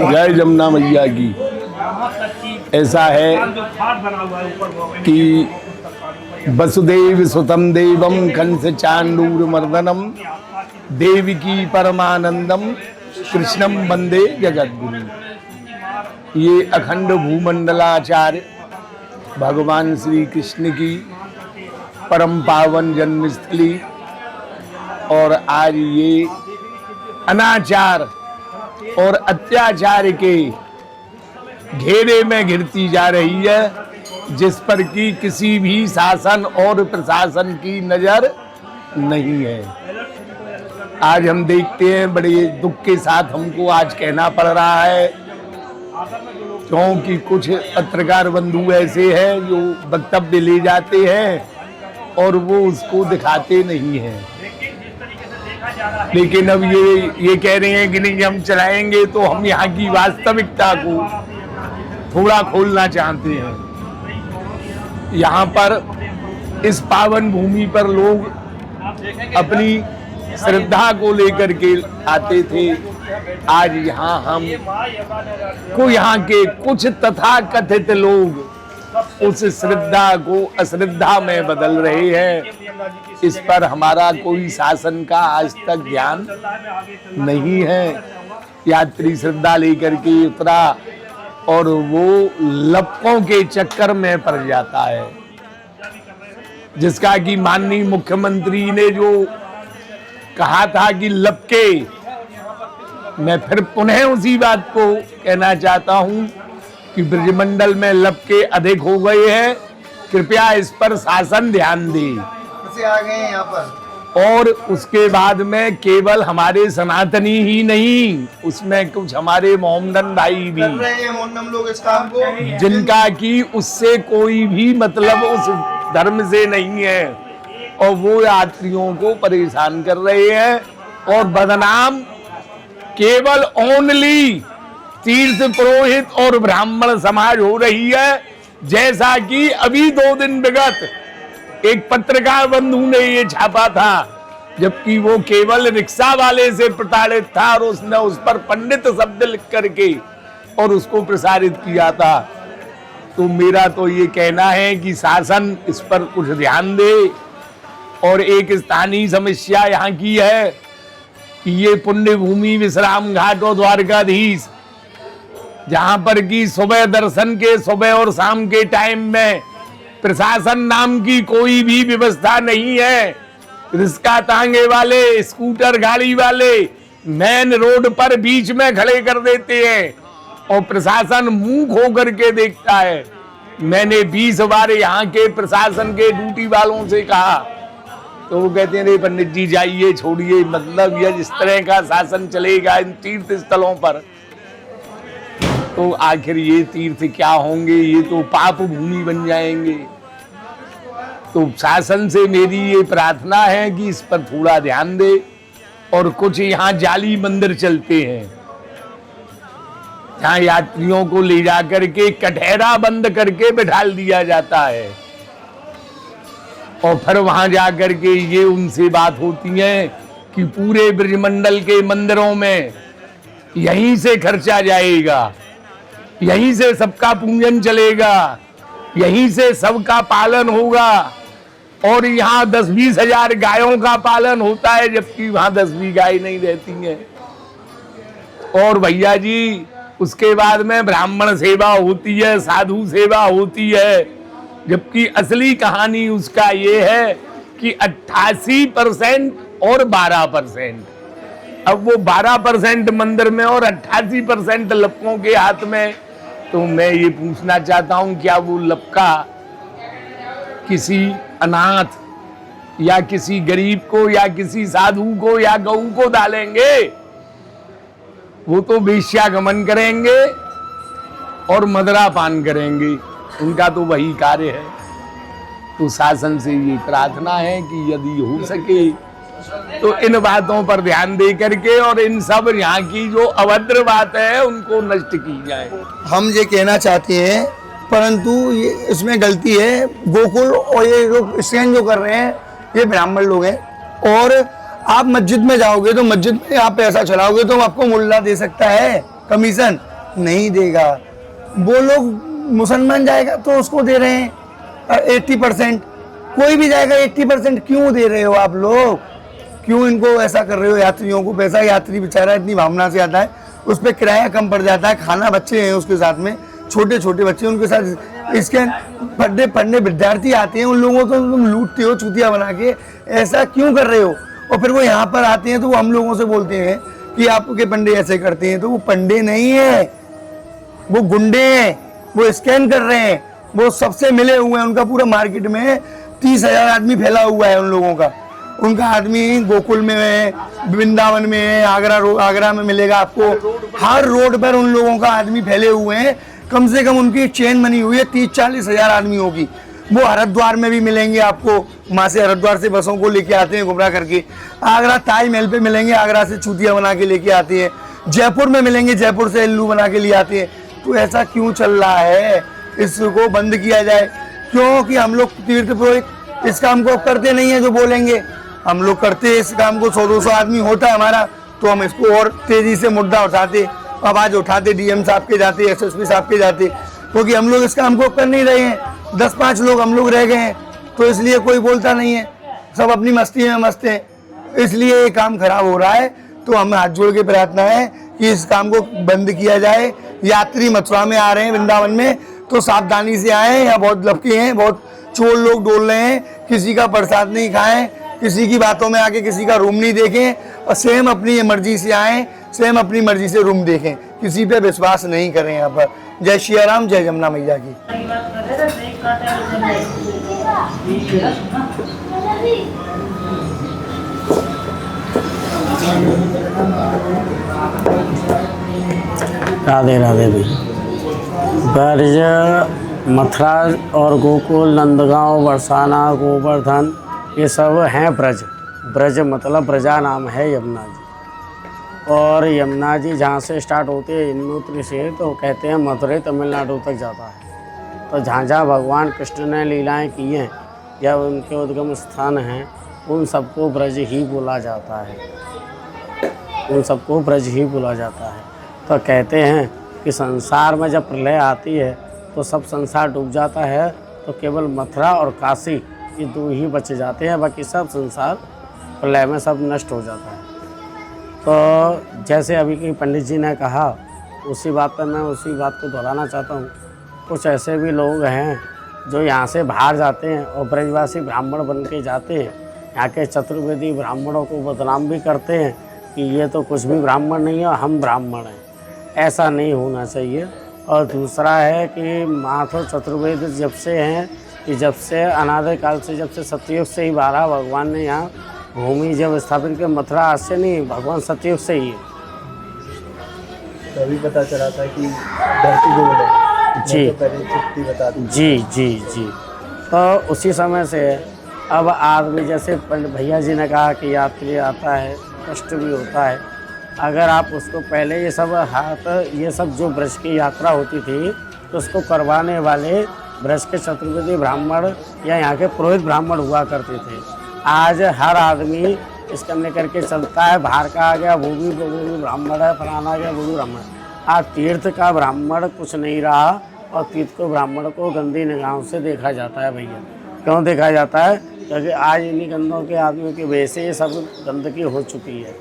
जय जमुना मैया की। ऐसा है कि वसुदेव सुतम देवम कंस चांडूर मर्दनम देवकी परमानंदम कृष्णम वंदे जगद्गुरु। ये अखंड भूमंडलाचार्य भगवान श्री कृष्ण की परम पावन जन्मस्थली और आज ये अनाचार और अत्याचार के घेरे में घिरती जा रही है, जिस पर कि किसी भी शासन और प्रशासन की नजर नहीं है। आज हम देखते हैं, बड़े दुख के साथ हमको आज कहना पड़ रहा है, क्योंकि कुछ पत्रकार बंधु ऐसे हैं जो वक्तव्य ले जाते हैं और वो उसको दिखाते नहीं हैं। लेकिन अब ये कह रहे हैं कि नहीं हम चलाएंगे, तो हम यहाँ की वास्तविकता को थोड़ा खोलना चाहते हैं। यहाँ पर इस पावन भूमि पर लोग अपनी श्रद्धा को लेकर के आते थे। आज यहाँ हम को यहाँ के कुछ तथाकथित लोग उस श्रद्धा को अश्रद्धा में बदल रहे हैं। इस पर हमारा कोई शासन का आज तक ध्यान नहीं है। यात्री श्रद्धा लेकर के उतरा और वो लपकों के चक्कर में पड़ जाता है, जिसका कि माननीय मुख्यमंत्री ने जो कहा था कि लपके, मैं फिर पुनः उसी बात को कहना चाहता हूं कि ब्रजमंडल में लपके अधिक हो गए हैं। कृपया इस पर शासन ध्यान दे। आ गए यहाँ पर। और उसके बाद में केवल हमारे सनातनी ही नहीं, उसमें कुछ हमारे मोहम्मदन भाई भी कर रहे हैं, मोहम्मदन लोग इस काम को, जिनका कि उससे कोई भी मतलब उस धर्म से नहीं है, और वो यात्रियों को परेशान कर रहे हैं और बदनाम केवल ओनली तीर्थ पुरोहित और ब्राह्मण समाज हो रही है। जैसा कि अभी 2 दिन विगत एक पत्रकार बंधु ने ये छापा था, जबकि वो केवल रिक्शा वाले से प्रताड़ित था और उसने उस पर पंडित शब्द लिख करके और उसको प्रसारित किया था। तो मेरा तो ये कहना है कि शासन इस पर कुछ ध्यान दे। और एक स्थानीय समस्या यहाँ की है कि ये पुण्य भूमि विश्राम घाट और द्वारकाधीश, जहां पर कि सुबह दर्शन के सुबह और शाम के टाइम में प्रशासन नाम की कोई भी व्यवस्था नहीं है। रिक्शा तांगे वाले, स्कूटर गाड़ी वाले मेन रोड पर बीच में खड़े कर देते हैं और प्रशासन मुंह खो करके देखता है। मैंने 20 बार यहाँ के प्रशासन के ड्यूटी वालों से कहा, तो वो कहते हैं अरे पंडित जी जाइए, छोड़िए, मतलब यह जिस तरह का शासन चलेगा इन तीर्थ स्थलों पर, तो आखिर ये तीर्थ क्या होंगे? ये तो पाप भूमि बन जाएंगे। तो शासन से मेरी ये प्रार्थना है कि इस पर थोड़ा ध्यान दे। और कुछ यहाँ जाली मंदिर चलते हैं, जहाँ यात्रियों को ले जाकर के कटहरा बंद करके बिठा दिया जाता है और फिर वहां जाकर के ये उनसे बात होती है कि पूरे ब्रजमंडल के मंदिरों में यहीं से खर्चा जाएगा, यहीं से सबका पूजन चलेगा, यहीं से सबका पालन होगा, और यहाँ 10-20 हजार गायों का पालन होता है, जबकि वहां 10 भी गाय नहीं रहती हैं। और भैया जी उसके बाद में ब्राह्मण सेवा होती है, साधु सेवा होती है, जबकि असली कहानी उसका ये है कि 88% और 12%। अब वो 12% मंदिर में और 88% लपकों के हाथ में। तो मैं ये पूछना चाहता हूं, क्या वो लपका किसी अनाथ या किसी गरीब को या किसी साधु को या गऊ को डालेंगे? वो तो वेश्यागमन करेंगे और मदरा पान करेंगे, उनका तो वही कार्य है। तो शासन से ये प्रार्थना है कि यदि हो सके तो इन बातों पर ध्यान दे करके और इन सब यहाँ की जो अभद्र बात है उनको नष्ट की जाए। हम ये कहना चाहते हैं, परंतु ये इसमें गलती है। गोकुल और ये जो स्टैंड जो कर रहे हैं ये ब्राह्मण लोग हैं, और आप मस्जिद में जाओगे तो मस्जिद में आप पैसा चलाओगे तो आपको मुल्ला दे सकता है कमीशन, नहीं देगा। वो लोग मुसलमान जाएगा तो उसको दे रहे हैं 80%, कोई भी जाएगा 80%, क्यों दे रहे हो आप लोग? क्यों इनको ऐसा कर रहे हो? यात्रियों को पैसा, यात्री बेचारा इतनी भावना से आता है, उस पर किराया कम पड़ जाता है, खाना बच्चे हैं उसके साथ में, छोटे छोटे बच्चे उनके साथ, इसके पढ़ने विद्यार्थी आते हैं, उन लोगों को तुम लूटते हो चूतिया बना के, ऐसा क्यों कर रहे हो? और फिर वो यहाँ पर आते हैं तो वो हम लोगों से बोलते हैं कि आपके पंडे ऐसे करते हैं, तो वो पंडे नहीं है, वो गुंडे हैं, वो स्कैन कर रहे हैं, वो सबसे मिले हुए हैं। उनका पूरा मार्केट में 30,000 आदमी फैला हुआ है उन लोगों का। उनका आदमी गोकुल में है, वृंदावन में है, आगरा में मिलेगा आपको, हर रोड पर उन लोगों का आदमी फैले हुए हैं। कम से कम उनकी चेन बनी हुई है 30-40 हज़ार आदमियों की। वो हरिद्वार में भी मिलेंगे आपको, वहाँ से हरिद्वार से बसों को लेके आते हैं गुमराह करके। आगरा ताजमहल पे मिलेंगे, आगरा से चूतिया बना के लेके आते हैं। जयपुर में मिलेंगे, जयपुर से इल्लू बना के ले आते हैं। तो ऐसा क्यों चल रहा है? इसको बंद किया जाए। क्योंकि हम लोग तीर्थ पुरोहित इस काम को करते नहीं है जो बोलेंगे, हम लोग करते इस काम को। 100-200 आदमी होता है हमारा तो हम इसको और तेजी से मुद्दा उठाते, आवाज़ उठाते, डीएम साहब के जाते, एसएसपी साहब के जाते, क्योंकि हम लोग इस काम को कर नहीं रहे हैं। 10-5 लोग हम लोग रह गए हैं, तो इसलिए कोई बोलता नहीं है, सब अपनी मस्ती में मस्त हैं, इसलिए ये काम खराब हो रहा है। तो हमें हाथ जोड़ के प्रार्थना है कि इस काम को बंद किया जाए। यात्री मथुरा में आ रहे हैं, वृंदावन में, तो सावधानी से आए। यहाँ बहुत लपके हैं, बहुत चोर लोग डोल रहे हैं, किसी का प्रसाद नहीं खाएं, किसी की बातों में आके किसी का रूम नहीं देखें, और सेम अपनी मर्जी से आएँ, सेम अपनी मर्जी से रूम देखें, किसी पे विश्वास नहीं करें यहाँ पर। जय श्री राम, जय जमुना मैया की। राधे राधे भी। ब्रज, मथुरा और गोकुल, नंदगांव, बरसाना, गोवर्धन, ये सब हैं ब्रज। ब्रज मतलब ब्रजा नाम है यमुना जी। और यमुना जी जहाँ से स्टार्ट होती है यमुनोत्री से, तो कहते हैं मथुरा तमिलनाडु तक जाता है। तो जहाँ जहाँ भगवान कृष्ण ने लीलाएं की हैं या उनके उद्गम स्थान हैं, उन सबको ब्रज ही बोला जाता है, उन सबको ब्रज ही बोला जाता है। तो कहते हैं कि संसार में जब प्रलय आती है तो सब संसार डूब जाता है, तो केवल मथुरा और काशी ये 2 ही बच जाते हैं, बाकी सब संसार प्रलय में सब नष्ट हो जाता है। तो जैसे अभी की पंडित जी ने कहा, उसी बात पर मैं उसी बात को दोहराना चाहता हूँ। कुछ ऐसे भी लोग हैं जो यहाँ से बाहर जाते हैं और ब्रजवासी ब्राह्मण बन के जाते हैं, यहाँ के चतुर्वेदी ब्राह्मणों को बदनाम भी करते हैं कि ये तो कुछ भी ब्राह्मण नहीं है, हम ब्राह्मण हैं। ऐसा नहीं होना चाहिए। और दूसरा है कि माधव चतुर्वेद जब से हैं कि जब से अनादि काल से, जब से सतयुग से ही बारह भगवान ने यहाँ भूमि जब स्थापित की, मथुरा आज से नहीं, भगवान सतयुग से ही है। तभी पता चला था कि धरती गोल है। जी तो पहले चिट्ठी बता दी। जी जी जी। तो उसी समय से अब आदमी, जैसे भैया जी ने कहा कि यात्री आता है, कष्ट भी होता है, अगर आप उसको पहले ये सब जो ब्रज की यात्रा होती थी, तो उसको करवाने वाले ब्रज के चतुर्वेदी ब्राह्मण या यहाँ के पुरोहित ब्राह्मण हुआ करते थे। आज हर आदमी इसका लेकर के चलता है, बाहर का आ गया वो भी ब्राह्मण है, फलाना आ गया वो भी ब्राह्मण। आज तीर्थ का ब्राह्मण कुछ नहीं रहा, और तीर्थ को ब्राह्मण को गंदी निगाहों से देखा जाता है। भैया क्यों देखा जाता है? क्योंकि आज इन्हीं गंदों के आदमियों की वजह से ये सब गंदगी हो चुकी है।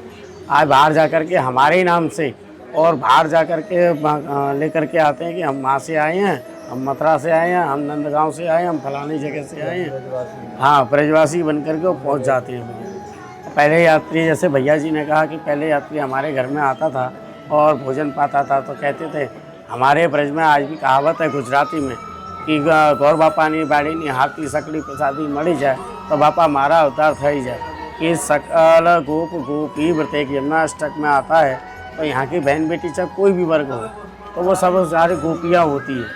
आज बाहर जा कर के हमारे ही नाम से, और बाहर जा कर के लेकर के आते हैं कि हम वहाँ से आए हैं, हम मथुरा से आए हैं, हम नंदगांव से आए हैं, हम फलानी जगह से आए हैं। हाँ, ब्रजवासी बन कर के वो पहुँच जाते हैं भैया। पहले यात्री, जैसे भैया जी ने कहा कि पहले यात्री हमारे घर में आता था और भोजन पाता था, तो कहते थे, हमारे ब्रज में आज भी कहावत है गुजराती में कि गौर बापानी बाड़ी हाथी सकड़ी प्रसादी मड़ी जाए तो बापा मारा अवतार થઈ जाए। कि सकल गोप गोपी प्रत्येक यमुना अष्टक में आता है, तो यहाँ की बहन बेटी चाहे कोई भी वर्ग हो, तो वो सब सारी गोपियाँ होती है।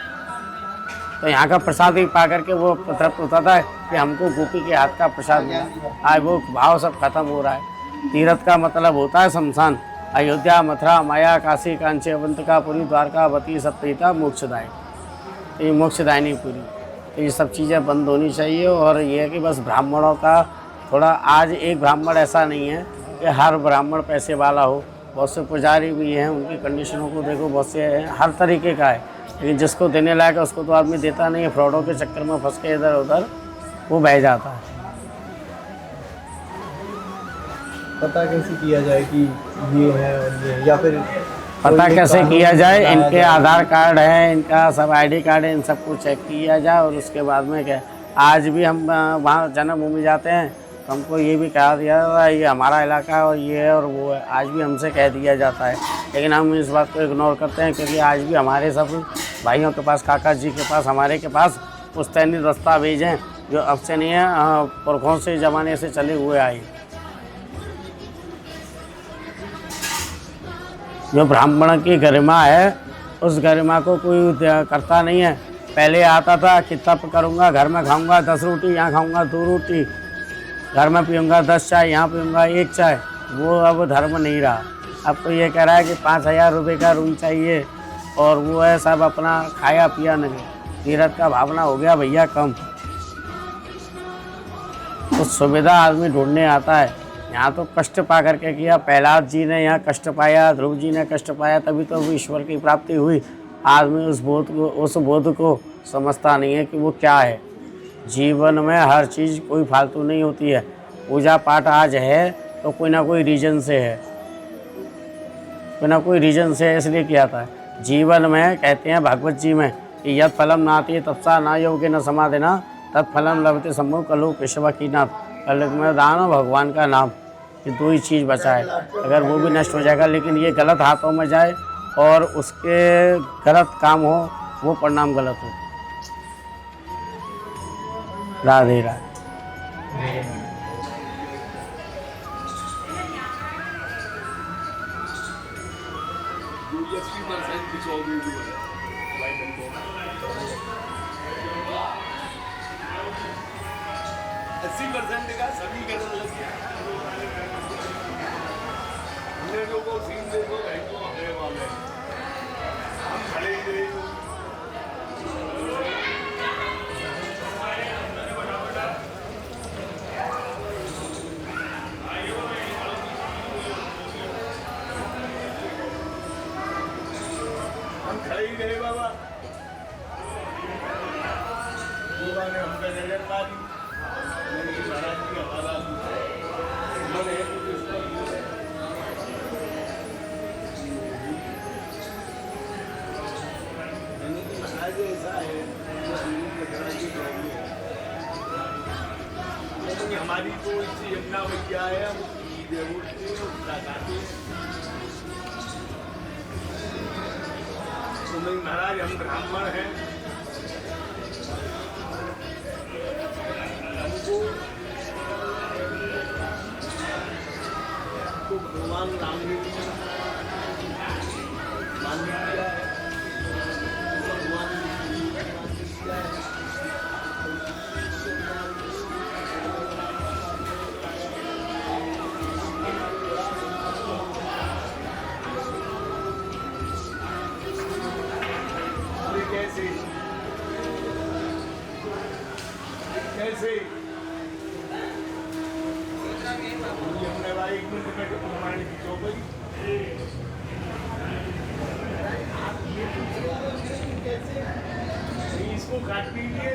तो यहाँ का प्रसाद भी पा करके वो तृप्त होता था कि हमको गोपी के हाथ का प्रसाद मिला। आज वो भाव सब खत्म हो रहा है। तीर्थ का मतलब होता है शमशान। अयोध्या, मथुरा, माया, काशी, कांची, अवंतिकापुरी, द्वारकावती, सप्तहिता, मोक्षदायी, तो ये मोक्षदायिनी पुरी। तो ये सब चीज़ें बंद होनी चाहिए। और ये है कि बस ब्राह्मणों का थोड़ा, आज एक ब्राह्मण ऐसा नहीं है कि हर ब्राह्मण पैसे वाला हो, बहुत से पुजारी भी हैं, उनकी कंडीशनों को देखो, बहुत से हर तरीके का है, लेकिन जिसको देने लायक है उसको तो आदमी देता नहीं है, फ्रॉडों के चक्कर में फंस के इधर उधर वो बह जाता है। पता कैसे किया जाए कि ये है और ये, या फिर पता कोई कैसे कानून किया जाए, बनाया इनके आधार कार्ड है, इनका सब आईडी कार्ड है, इन सबको चेक किया जाए और उसके बाद में क्या, आज भी हम वहाँ जन्मभूमि जाते हैं तो हमको ये भी कहा दिया जाता है ये हमारा इलाका है और ये है और वो है, आज भी हमसे कह दिया जाता है, लेकिन हम इस बात को इग्नोर करते हैं क्योंकि आज भी हमारे सब भाइयों के पास, काका जी के पास, हमारे के पास पुश्तैनी दस्तावेज हैं जो अब से नहीं है, पुरखों से ज़माने से चले हुए आए। जो ब्राह्मण की गरिमा है उस गरिमा को कोई करता नहीं है। पहले आता था कि तप करूँगा, घर में खाऊँगा 10 रोटी, यहाँ खाऊँगा 2 रोटी, घर में पीऊँगा 10 चाय, यहाँ पीऊँगा 1 चाय, वो अब धर्म नहीं रहा। अब तो ये कह रहा है कि 5000 रुपये का रूम चाहिए और वो है सब अपना खाया पिया नहीं, तीरथ का भावना हो गया भैया कम। तो सुविधा आदमी ढूंढने आता है, यहाँ तो कष्ट पा करके किया, प्रहलाद जी ने यहाँ कष्ट पाया, ध्रुव जी ने कष्ट पाया, तभी तो ईश्वर की प्राप्ति हुई। आदमी उस बोध को समझता नहीं है कि वो क्या है। जीवन में हर चीज़ कोई फालतू नहीं होती है। पूजा पाठ आज है तो कोई ना कोई रीजन से है, कोई ना कोई रीजन से है, इसलिए किया था। जीवन में कहते हैं भगवत जी में कि यद फलम नाति तत्सा न योगे न समाधिना तत्फलम लभते सम्मो कलो केशव की नाथ। कल में दान और भगवान का नाम, ये 2 ही चीज़ बचा है। अगर वो भी नष्ट हो जाएगा, लेकिन ये गलत हाथों में जाए और उसके गलत काम हो, वो परिणाम गलत हो। राधे राधे। हमारी तो इसी यमुना मैया है, उसकी जरूरत है, उसका गाते तो नहीं महाराज, हम ब्राह्मण हैं, हमको तो भगवान राम ने मान लिया है, भगवान कैसे हमने भाई 1 मिनट में प्रमाण की चौपाई कैसे इसको काट दीजिए।